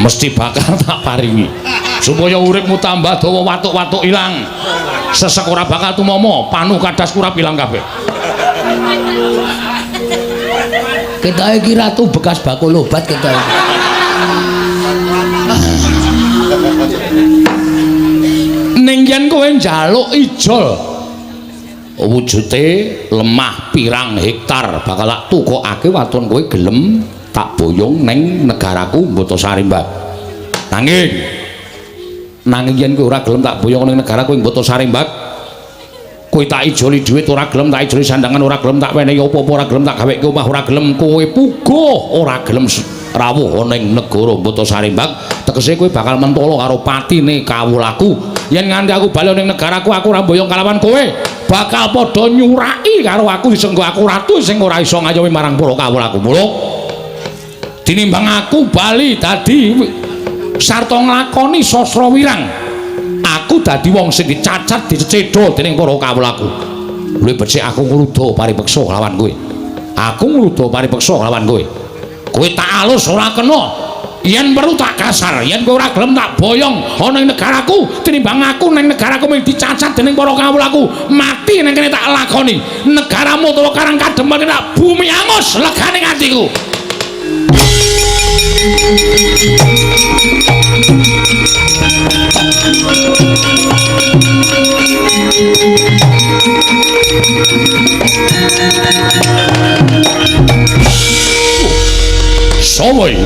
mesti bakal tak paringi supaya uripmu tambah dawa watuk-watuk ilang sesek ora bakal tumomo panu kadas kurap ilang kabeh kita iki ratu bekas bakul obat kita iki ning yen kowe njaluk ijol wujude lemah pirang hektar bakal tak tukokake waton kowe gelem tak boyong ning negaraku Mbotasari Mbak. Nanging yen kowe ora gelem tak boyong ning negaraku Mbotasari Mbak, kowe tak ijoli dhuwit ora gelem, tak ijoli sandangan ora gelem, tak wenehi apa-apa ora gelem, tak gaweke omah ora gelem, kowe puguh ora gelem rawuh ning negara Mbotasari Mbak, tegese kowe bakal mentolo karo patine kawulaku. Yen nganti aku bali ning negaraku aku ora boyong kalawan kowe, bakal padha nyuraki karo aku disenggo aku ratu sing ora iso ngayomi marang para kawulaku. Mula tinimbang aku bali dadi sarta nglakoni sastra wirang aku dadi wong sing dicacat dicedha dening para kawulaku luwih becik aku ngruda paripeksa lawan kowe kowe tak alus ora kena yen perlu tak kasar yen kowe ora gelem tak boyong ana ing negaraku tinimbang aku ning negaraku mung dicacat dening para kawulaku mati ning kene tak lakoni negaramu utawa Karang Kadempel tak bumi angus legane atiku. Sowoy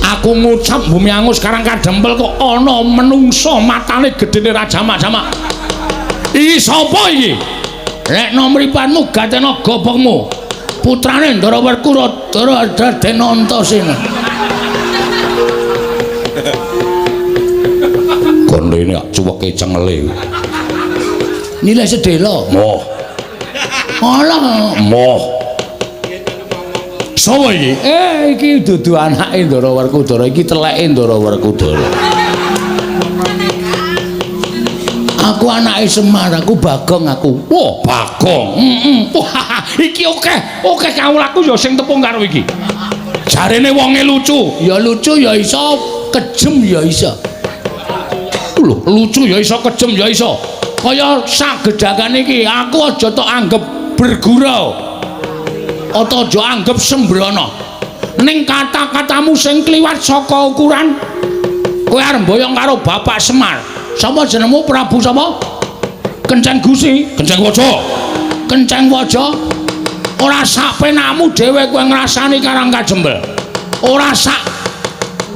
aku ngucap bumi angus Karang Kadempel kok ana menungso matane gedene Raja Mak-jamak iki sapa iki nek nomripanmu gatena gobokmu putrane Ndara Werkudara Raden Antasena kondene cuweke cengele nilai sedelo moh alah moh sapa iki iki dudu anake Ndara Werkudara iki teleke Ndara Werkudara aku anake Semar aku Bagong aku wah Bagong wah iki oke kawulaku ya sing tepung karo iki jarene wonge lucu ya iso kejem ya iso lho lucu ya iso kejem ya iso kaya sagedagan iki aku aja tok anggap bergurau atau aja anggap sembrono ning kata-katamu sing kliwat saka ukuran kowe arep mboyong karo Bapak Semar sapa jenengmu Prabu sapa Kenceng Gusi Kenceng Waja ora sak penakmu dhewe kowe ngrasani Karang Kadempel ora sak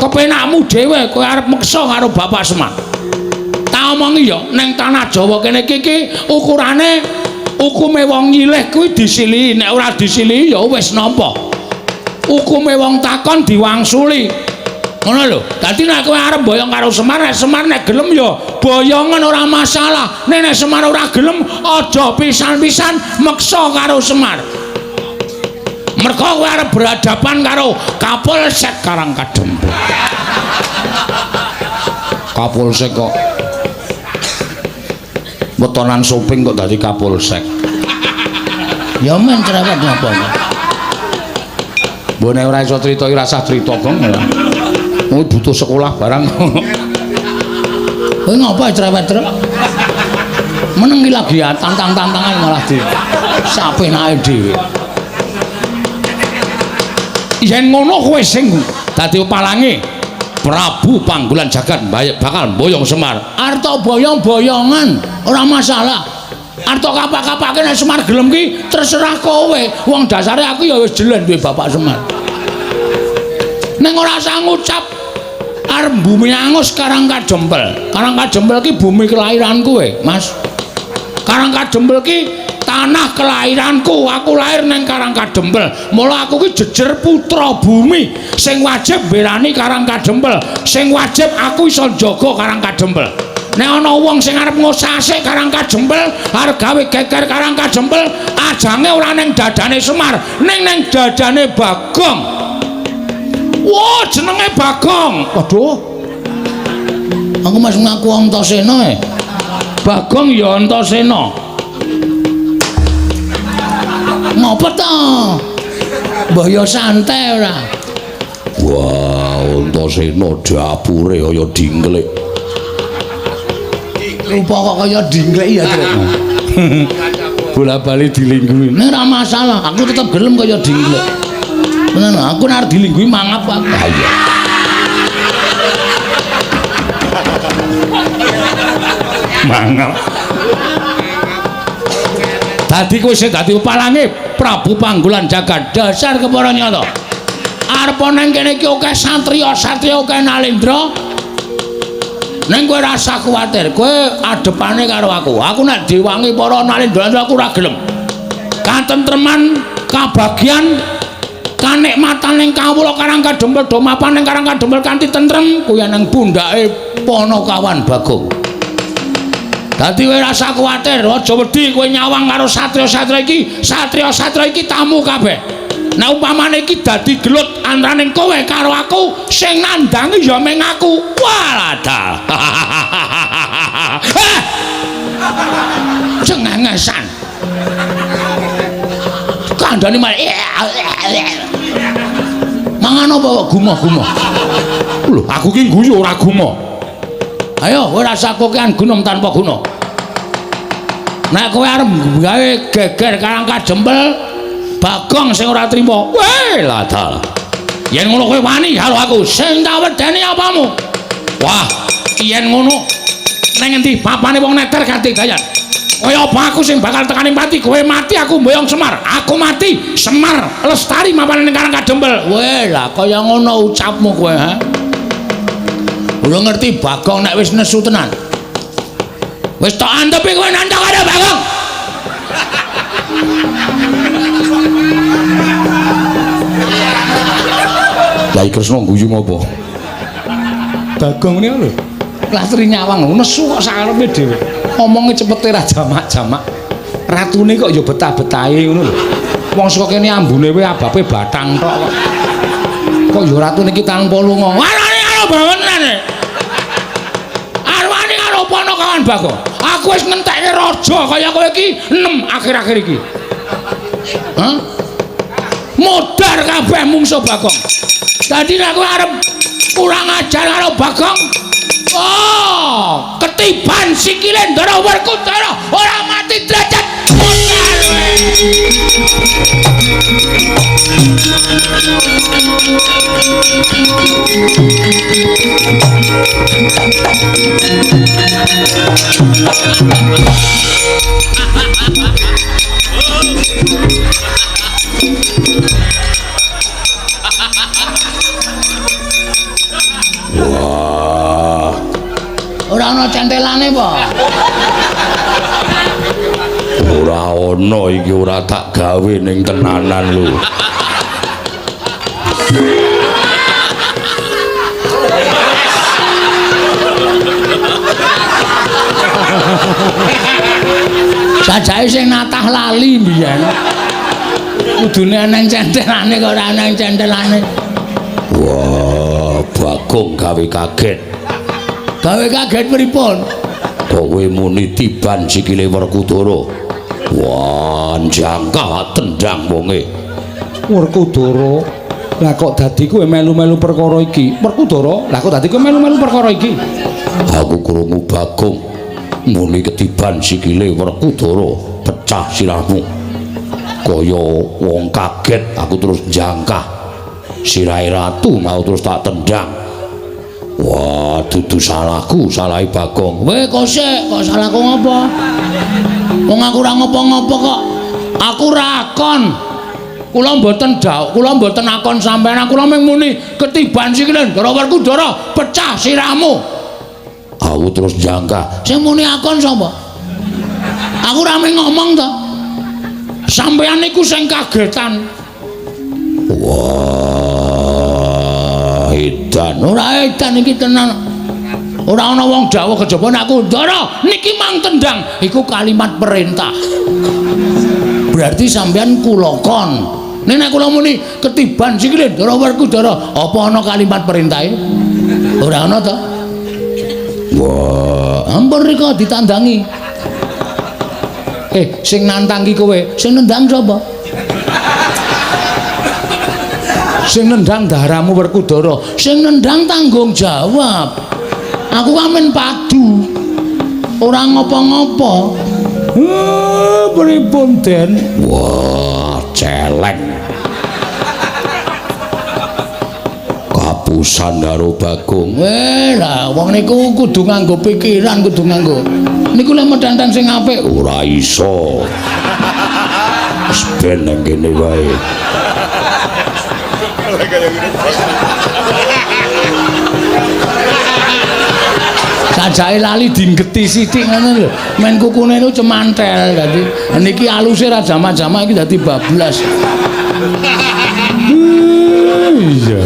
kepenakmu dhewe kowe arep meksa karo Bapak Semar tak omongi ya ning tanah Jawa kene iki ukurane hukume wong nyilih kuwi disilihi nek ora disilihi ya wis nampa hukume wong takon diwangsuli ngono lho dadi nek kowe arep boyong karo Semar nek gelem ya boyongan ora masalah nek Semar ora gelem aja pisan-pisan meksa karo Semar mergo kowe arep berhadapan karo Kapolsek Karang Kadempel Kapolsek kok wetonan shopping kok dadi Kapolsek ya men cerewet napa mbone ora iso crita iki rasah crita Gong ya kowe butuh sekolah barang kowe ngapa cerewet terus meneng iki lagi ya tantang-tantangan malah di sapenake dhewe yen ngono kowe sing dadi palange Prabu Panggolan Jagat bakal boyong Semar arta boyong-boyongan ora masalah arta kapak-kapake nek Semar gelem ki terserah kowe wong dasare aku ya wis jelen duwe Bapak Semar ning ora usah ngucap arep bumi angus Karang Kadempel ki bumi kelahiran kowe Mas Karang Kadempel ki tanah kelahiranku aku lahir neng Karang Kadempel mula aku ki jejer putra bumi sing wajib berani Karang Kadempel sing wajib aku iso njaga Karang Kadempel nek ana wong sing arep ngosasik Karang Kadempel arep gawe geger Karang Kadempel ajange ora ning dadane Semar ning dadane Bagong wah jenenge Bagong waduh aku masih ngaku Antasena Bagong ya Antasena ngapa ta mbah ya santai ora Wah, Antasena dapure kaya dingklek. Rupa kok kaya dingklek ya, Tru. Bola-bali dilingguhi. Nek ora masalah, aku tetep gelem kaya dingklek. Tenan, aku nek dilingguhi mangap aku. Ah iya. Mangap. Dadi kowe sing dadi upalange Prabu Panggulan Jagat. Dasar kepara nyata. Arep nang kene iki akeh satriya akeh Nalendra. Neng kowe rasa kuwatir, kowe adepane karo aku. Aku nek diwangi para Nalendra aku ora gelem. Katentreman, kabagyan, kanikmatan ning kawula Karang Kadempel do mapan ning Karang Kadempel kanthi tentrem kuwi nang pundhake Panakawan Bagong. Dadi kowe rasa kuwatir, aja wedi kowe nyawang karo satriya-satriya iki. Satriya-satriya iki tamu kabeh. Nah umpamane iki dadi gelut antaraning kowe karo aku, sing nandangi ya meng aku. Waladal. Cengengesan. Kandhane malah mangan apa kok gumoh-gumoh. Lho, aku ki guyu ora gumoh. Ayo kowe rasa kokean gunom tanpa guna. Nek kowe arep gawe geger Karang Kadempel Bagong sing ora trima. Weh, ladal. Yen ngono kowe wani karo aku, sing tak wedeni apamu? Wah, yen ngono nang endi papane wong neter ganti gayan. Kaya apa aku sing bakal tekani mati, kowe mati aku mboyong Semar. Aku mati, Semar lestari mapan ning Karang Kadempel. Weh, lah kaya ngono ucapmu kowe, ha? Ora ngerti Bagong nek wis nesu tenan. Wis tak antepi kowe nandhang karo Bagong. Lah Kresna guyu ngopo? Bagong niku lho. Lastri nyawang nesu kok sakarepe dhewe. Omonge cepete ra jamak-jamak. Ratune kok ya betah-betahe ngono lho. Wong saka kene ambune wae abape batang tok kok. Kok ya ratune iki tanpa lunga. Warane karo bawenane. Arwani karo Panakawan Bagong. Aku wis ngentekke raja kaya kowe iki 6 akhir-akhir iki. Hah? Modar kabeh mungsuh Bagong. Dadi nek kowe arep kurang ajar karo Bagong, oh, ketiban sikile Ndara Werkudara ora mati derajat modar. Wah. Ora ana centelane apa? Ora ana iki ora tak gawe ning tenanan lho. Sajake sing natah lali mbiyen. Kudune ana centelane kok ora ana centelane. Wah, Bagong gawe kaget. Gawe kaget pripun? Kowe muni tiban sikile Werkudara. Wah, jangka tendang wonge. Werkudara. Lah kok dadi kowe melu-melu perkara iki? Werkudara, lah kok dadi kowe melu-melu perkara iki? Aku krungu Bagong muni ketiban sikile Werkudara, pecah sirahmu. Kaya wong kaget aku terus jangkah. Sirahe ratu mau terus tak tendang. Wah, dudu salahku, salahe Bagong. Kowe kok sik, kok salahku ngopo? Wong aku ora ngopo-ngopo kok. Aku ora akon. Kula mboten kula mboten akon sampean. Kula mung muni ketiban sikile Ndara Werkudara, pecah sirahmu. Aku terus jangkah. Sing muni akon sapa? Aku ora mung ngomong to. Sampeyan niku sing kagetan. Wah, edan. Ora edan iki tenan. Ora ana wong dawuh kejaba nek aku Ndara niki mang tendang iku kalimat perintah. Berarti sampeyan kula kon. Nek kula muni ketiban sikile Ndara Werkudara, apa ana kalimat perintahe? Ora ana to? Wah, Ampun rika ditandangi. Sing nantang ki kowe, sing nendang sapa? Sing nendang daharamu Werkudara, sing nendang tanggung jawab. Aku amen padu. Ora ngopo-ngopo. Pripun Den? Wah, celeng. Kapusan karo Bagong. Lah wong niku kudu nganggo pikiran, kudu nganggo. Niku lek medantan sing apik ora iso. Wis ben nang kene wae. Sajake lali dinggeti sithik ngono lho. Men kukune niku cemantel dadi niki aluse ra jama-jama iki dadi bablas. Iya.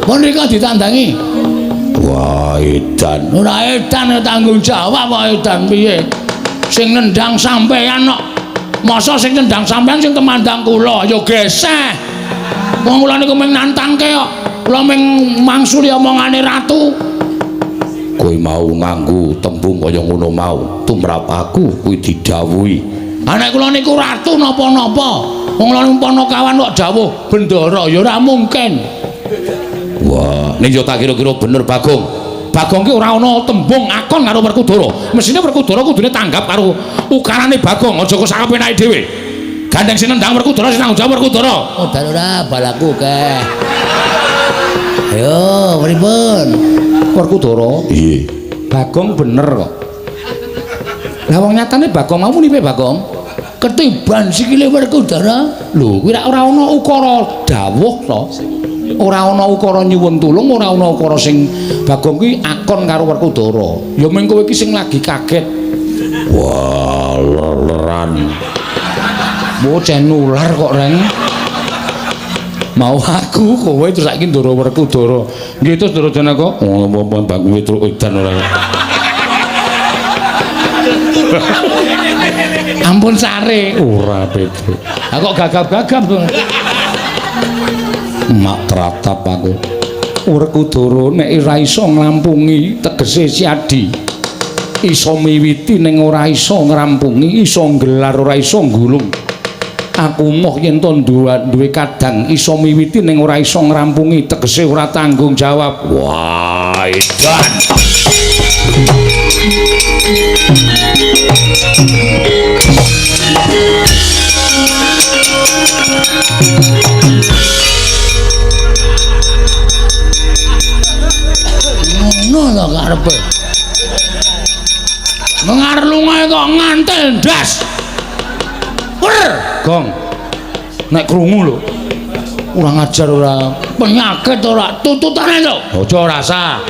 Mon nika ditandangi. Wah, edan. Ora edan tanggung jawab kok edan piye? Sing nendang sampeyan kok. Masa sing nendang sampeyan sing temandang kula ya geseh. Wong kula niku mung nantangke kok. Kula mung mangsuli omongane ratu. Kowe mau nganggo tembung kaya ngono mau tumrap aku kuwi didhawuhi. Anak kula niku ratu napa-napa. Wong kula Panakawan kok dawuh bendara ya ora mungkin. Wah, ning yo tak kira-kira bener Bagong. Bagong ki ora ana tembung akon karo Werkudara. Mesine Werkudara kudune tanggap karo ukarane Bagong, aja kok sakepenake dhewe. Gandeng sing nendang Werkudara sing tanggung jawab Werkudara. Oh, dan ora balaku keh. Ayo, pripun? Werkudara? Iya. Bagong bener kok. Lah wong nyatane Bagong mau muni Bagong? Ketiban sikile Werkudara. Lho, kuwi ora ana ukara dawuh to. Ora ana ukara nyuwun tulung, ora ana ukara sing Bagong kuwi akon karo Werkudara. Ya mung kowe iki sing lagi kaget. Wah, leran. Bocah nular kok, Reng. Mau aku kowe terus saiki ndoro Werkudara. Nggih terus Ndoro Janaka. Oh, apa Bagong truk edan ora. Ampun sare. Ora beda. Lah kok gagap-gagap to. Mak tratap aku. Werkudara nek ora iso ngrampungi tegese siadi. Iso miwiti ning ora iso ngrampungi, iso nggelar ora iso nggulung. Aku moh yen to duwe kadang iso miwiti ning ora iso ngrampungi tegese ora tanggung jawab. Wah, edan. Ngono lho karepe. Mengar lungae kok ngantel ndas. Gong, nek krungu lho, ora ngajar ora penyakit ora tututane lho. Aja rasa.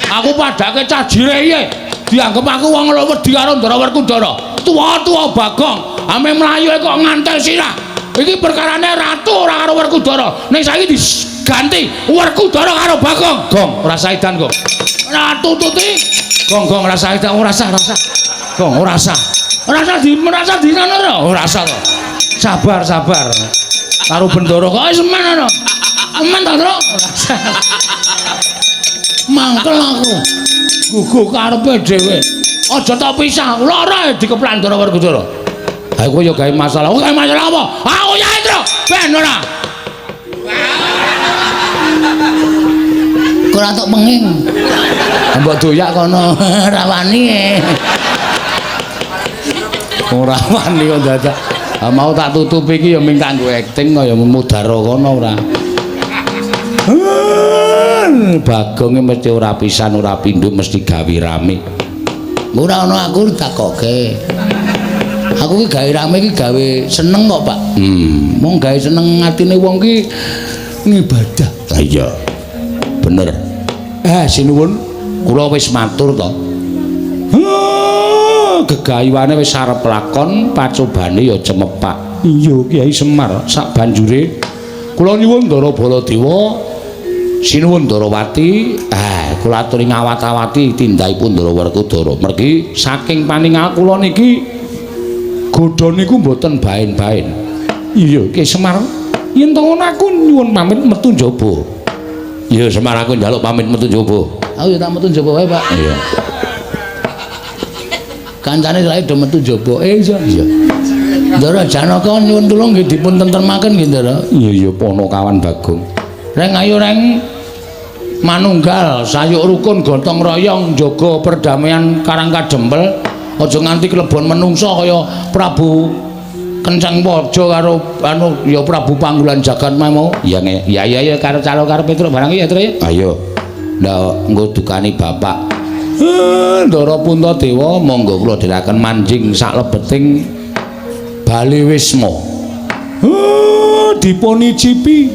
Aku padake cajire iye. Dianggep aku wong lho wedi karo Ndara Werkudara. Tua-tua Bagong, ame mlayu kok ngantel sirah. Iki perkarane ratu ora karo Werkudara. Ning saiki diganti Werkudara karo Bagong. Gong, ora saidan kok. Ora tututi. Gong ora saidan, ora sah. Gong ora sah. Merasa di sana ora sah to. Sabar. Karo Bendoro kok semen ana. Aman ta, Tru? Mangkel aku. Gugu karepe dhewe. Aja tak pisah. Lara dikeplan Ndara Werkudara. Ha kowe ya gawe masalah. Kowe gawe masalah apa? Aku yae, Tru. Ben ora. Ora tok penging. Mbok doyak kono rawani. Ora wani kok dadak. Mau tak tutupi iki ya mung kanggo akting kaya mudhara kono ora. Bagong mesti ora pisan ora pindho mesti gawe rame. Ora ana aku takoke. Aku ki gawe rame ki gawe seneng kok, Pak. Mong gawe seneng atine wong ki ngibadah. Lah iya. Bener. Sinuwun kula wis matur to. Gegayuane wis arep lakon, pacobane ya cemepak. Iya Kyai Semar, sak banjure kula nyuwun Ndara Baladewa, sinuwun Ndarawati, kula aturi ngawat-awati tindakipun Ndara Werkudara. Mergi saking paningal kula niki godha niku mboten baen-baen. Iya Kyai Semar, yen to ngono aku nyuwun pamit metu njaba. Iya Semar aku njaluk pamit metu njaba. Aku ya tak metu njaba wae, Pak. Iya. Kancane lek do metu njaba. Iya. Ndara Janaka nyuwun tulung nggih dipun tentremaken nggih Ndara. Iya Panakawan Bagong. Reng ayo reng manunggal sayuk rukun gotong royong jaga perdamaian Karang Kadempel. Aja nganti klebon menungso kaya Prabu Kenceng Paja karo ya Prabu Panggulan Jagat mau. Ya ya karo calo karo Petruk barang ya, Tru ya. Ayo. Lah engko dukani bapak. Ndara Puntadewa monggo kula dherekaken manjing sak lebeting Bali Wisma. Dipun icipi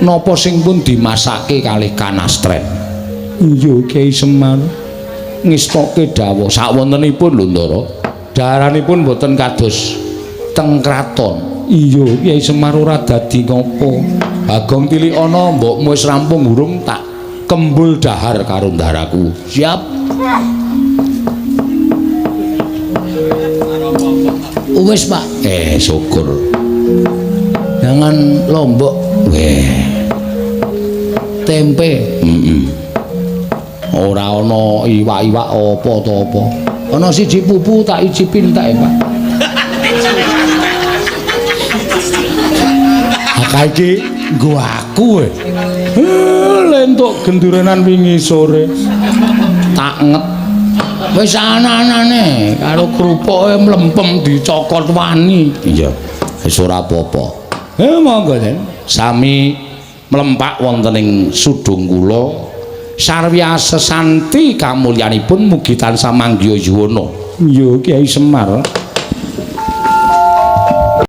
napa sing pun dimasake kalih kanastren. Iya Kyai Semar. Ngestoke dawuh sawontenipun lho Ndara. Daranipun boten kados teng kraton. Iya Kyai Semar ora dadi ngopo. Bagong tilik ana mbokmu wis rampung urung tak kembul dahar karo ndaraku. Siap. Wis Pak. Syukur. Jangan lombok. Tempe. Ora ana iwak-iwak apa to apa. Ana siji pupu tak icipin tak Pak. Akeh iki nggo aku lentuk gendurenan wingi sore. Tak nget. Wis ana-anane karo krupuke mlempem dicokot wani. Iya. Wis ora apa-apa. Monggo Den. Sami mlempak wonten ing sudung kula. Sarya sesanti kamulyanipun mugi tansah manggya yuwana. Iya Kyai Semar.